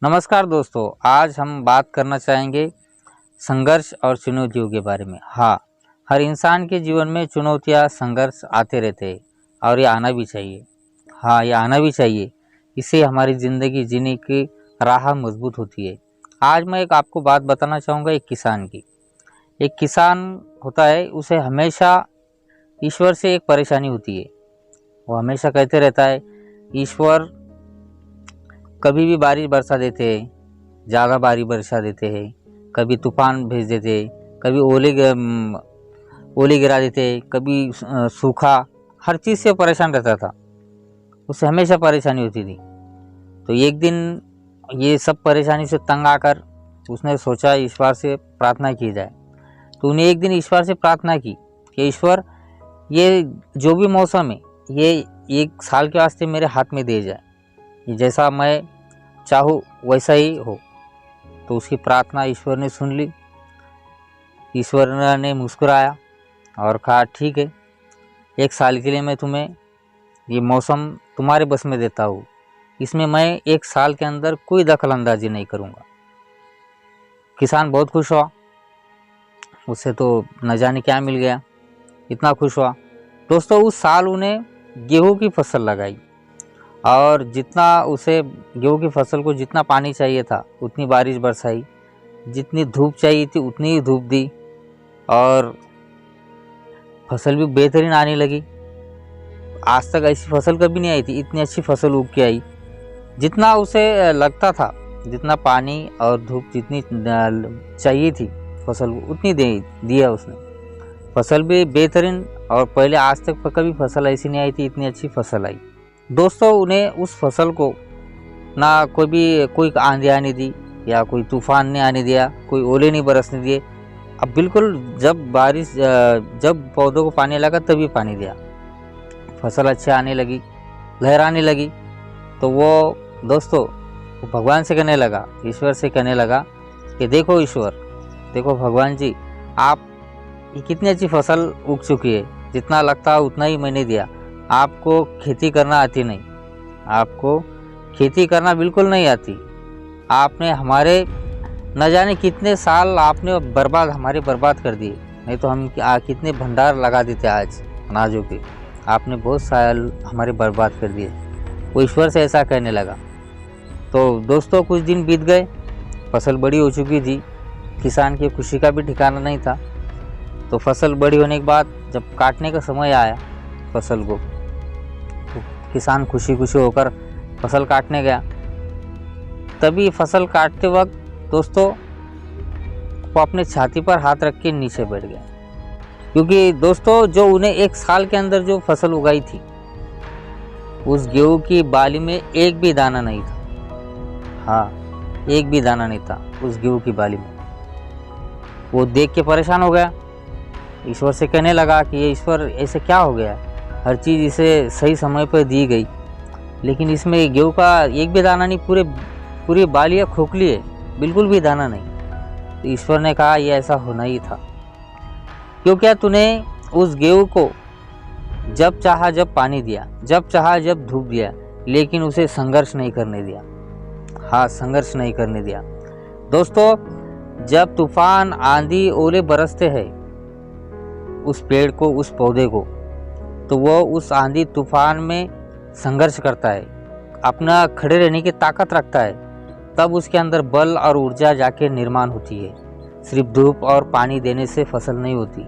नमस्कार दोस्तों, आज हम बात करना चाहेंगे संघर्ष और चुनौतियों के बारे में। हाँ, हर इंसान के जीवन में चुनौतियाँ, संघर्ष आते रहते हैं और ये आना भी चाहिए। हाँ, ये आना भी चाहिए। इससे हमारी ज़िंदगी जीने की राह मजबूत होती है। आज मैं एक आपको बात बताना चाहूँगा एक किसान की। एक किसान होता है, उसे हमेशा ईश्वर से एक परेशानी होती है। वो हमेशा कहते रहता है, ईश्वर कभी भी बारिश बरसा देते हैं, ज़्यादा बारिश बरसा देते हैं, कभी तूफान भेज देते हैं, कभी ओले गिरा देते हैं, कभी सूखा। हर चीज़ से परेशान रहता था, उससे हमेशा परेशानी होती थी। तो एक दिन ये सब परेशानी से तंग आकर उसने सोचा ईश्वर से प्रार्थना की जाए। तो उन्हें एक दिन ईश्वर से प्रार्थना की कि ईश्वर, ये जो भी मौसम है ये एक साल के वास्ते मेरे हाथ में दे जाए, ये जैसा मैं चाहूँ वैसा ही हो। तो उसकी प्रार्थना ईश्वर ने सुन ली। ईश्वर ने मुस्कुराया और कहा, ठीक है, एक साल के लिए मैं तुम्हें ये मौसम तुम्हारे बस में देता हूँ, इसमें मैं एक साल के अंदर कोई दखल अंदाजी नहीं करूँगा। किसान बहुत खुश हुआ, उसे तो न जाने क्या मिल गया, इतना खुश हुआ। दोस्तों, उस साल उन्हें गेहूं की फसल लगाई और जितना उसे गेहूं की फसल को जितना पानी चाहिए था उतनी बारिश बरसाई, जितनी धूप चाहिए थी उतनी ही धूप दी और फसल भी बेहतरीन आने लगी। आज तक ऐसी फसल कभी नहीं आई थी, इतनी अच्छी फसल उग के आई। जितना उसे लगता था, जितना पानी और धूप जितनी चाहिए थी फसल को उतनी दे दिया उसने। फसल भी बेहतरीन, और पहले आज तक कभी फसल ऐसी नहीं आई थी, इतनी अच्छी फसल आई। दोस्तों, उन्हें उस फसल को ना कोई आंधी आने दी या कोई तूफान ने आने दिया, कोई ओले नहीं बरसने दिए। अब बिल्कुल जब पौधों को पानी लगा तभी पानी दिया, फसल अच्छी आने लगी, लहराने लगी। तो वो दोस्तों भगवान से कहने लगा, ईश्वर से कहने लगा कि देखो ईश्वर, देखो भगवान जी, आप ये कितनी अच्छी फसल उग चुकी है, जितना लगता है उतना ही मैंने दिया। आपको खेती करना आती नहीं, आपको खेती करना बिल्कुल नहीं आती। आपने हमारे न जाने कितने साल आपने हमारे बर्बाद कर दिए, नहीं तो हम कितने भंडार लगा देते आज अनाजों के। आपने बहुत साल हमारे बर्बाद कर दिए। वो ईश्वर से ऐसा कहने लगा। तो दोस्तों, कुछ दिन बीत गए, फसल बड़ी हो चुकी थी, किसान की खुशी का भी ठिकाना नहीं था। तो फसल बड़ी होने के बाद जब काटने का समय आया फसल को, तो किसान खुशी खुशी होकर फसल काटने गया। तभी फसल काटते वक्त दोस्तों वो अपने छाती पर हाथ रख के नीचे बैठ गया, क्योंकि दोस्तों जो उन्हें एक साल के अंदर जो फसल उगाई थी, उस गेहूं की बाली में एक भी दाना नहीं था। हाँ, एक भी दाना नहीं था उस गेहूं की बाली में। वो देख के परेशान हो गया, ईश्वर से कहने लगा कि ये ईश्वर, ऐसे क्या हो गया, हर चीज़ इसे सही समय पर दी गई, लेकिन इसमें गेहूं का एक भी दाना नहीं, पूरी बालियाँ खोखली है, बिल्कुल भी दाना नहीं। तो ईश्वर ने कहा, ये ऐसा होना ही था, क्योंकि तूने उस गेहूं को जब चाहा जब पानी दिया, जब चाहा जब धूप दिया, लेकिन उसे संघर्ष नहीं करने दिया। हाँ, संघर्ष नहीं करने दिया। दोस्तों, जब तूफान, आंधी, ओले बरसते हैं उस पेड़ को, उस पौधे को, तो वो उस आंधी तूफान में संघर्ष करता है, अपना खड़े रहने की ताकत रखता है। तब उसके अंदर बल और ऊर्जा जाके निर्माण होती है। सिर्फ धूप और पानी देने से फसल नहीं होती।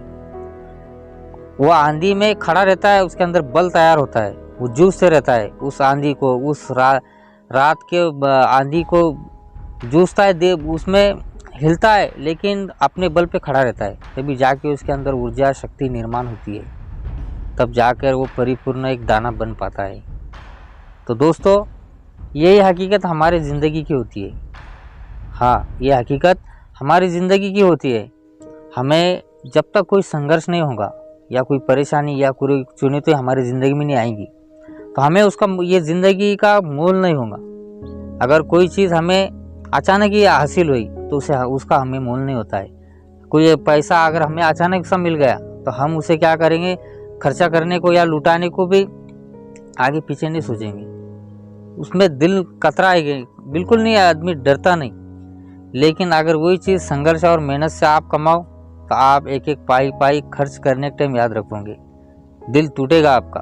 वो आंधी में खड़ा रहता है, उसके अंदर बल तैयार होता है, वो जूझते रहता है उस आंधी को, उस रात के आंधी को जूझता है, उसमें हिलता है, लेकिन अपने बल पे खड़ा रहता है। तभी जाके उसके अंदर ऊर्जा, शक्ति निर्माण होती है, तब जाकर वो परिपूर्ण एक दाना बन पाता है। तो दोस्तों, यही हकीकत हमारी ज़िंदगी की होती है। हाँ, ये हकीकत हमारी ज़िंदगी की होती है। हमें जब तक कोई संघर्ष नहीं होगा या कोई परेशानी या कोई चुनौती हमारी ज़िंदगी में नहीं आएंगी, तो हमें उसका, ये ज़िंदगी का मोल नहीं होगा। अगर कोई चीज़ हमें अचानक ही हासिल हुई तो उसका हमें मोल नहीं होता है। कोई पैसा अगर हमें अचानक सा मिल गया तो हम उसे क्या करेंगे, खर्चा करने को या लुटाने को भी आगे पीछे नहीं सोचेंगे, उसमें दिल कतराएगा, बिल्कुल नहीं, आदमी डरता नहीं, लेकिन अगर वही चीज़ संघर्ष और मेहनत से आप कमाओ तो आप एक एक पाई पाई खर्च करने के टाइम याद रखोगे, दिल टूटेगा आपका।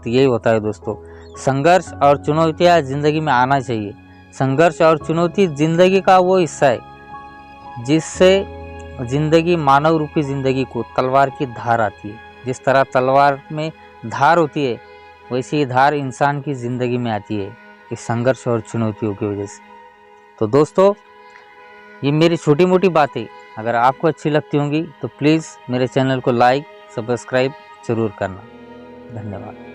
तो यही होता है दोस्तों, संघर्ष और चुनौतियाँ ज़िंदगी में आना चाहिए। संघर्ष और चुनौती ज़िंदगी का वो हिस्सा है जिससे ज़िंदगी, मानव रूपी ज़िंदगी को तलवार की धार आती है। जिस तरह तलवार में धार होती है, वैसी ही धार इंसान की ज़िंदगी में आती है इस संघर्ष और चुनौतियों की वजह से। तो दोस्तों, ये मेरी छोटी मोटी बातें अगर आपको अच्छी लगती होंगी तो प्लीज़ मेरे चैनल को लाइक सब्सक्राइब ज़रूर करना। धन्यवाद।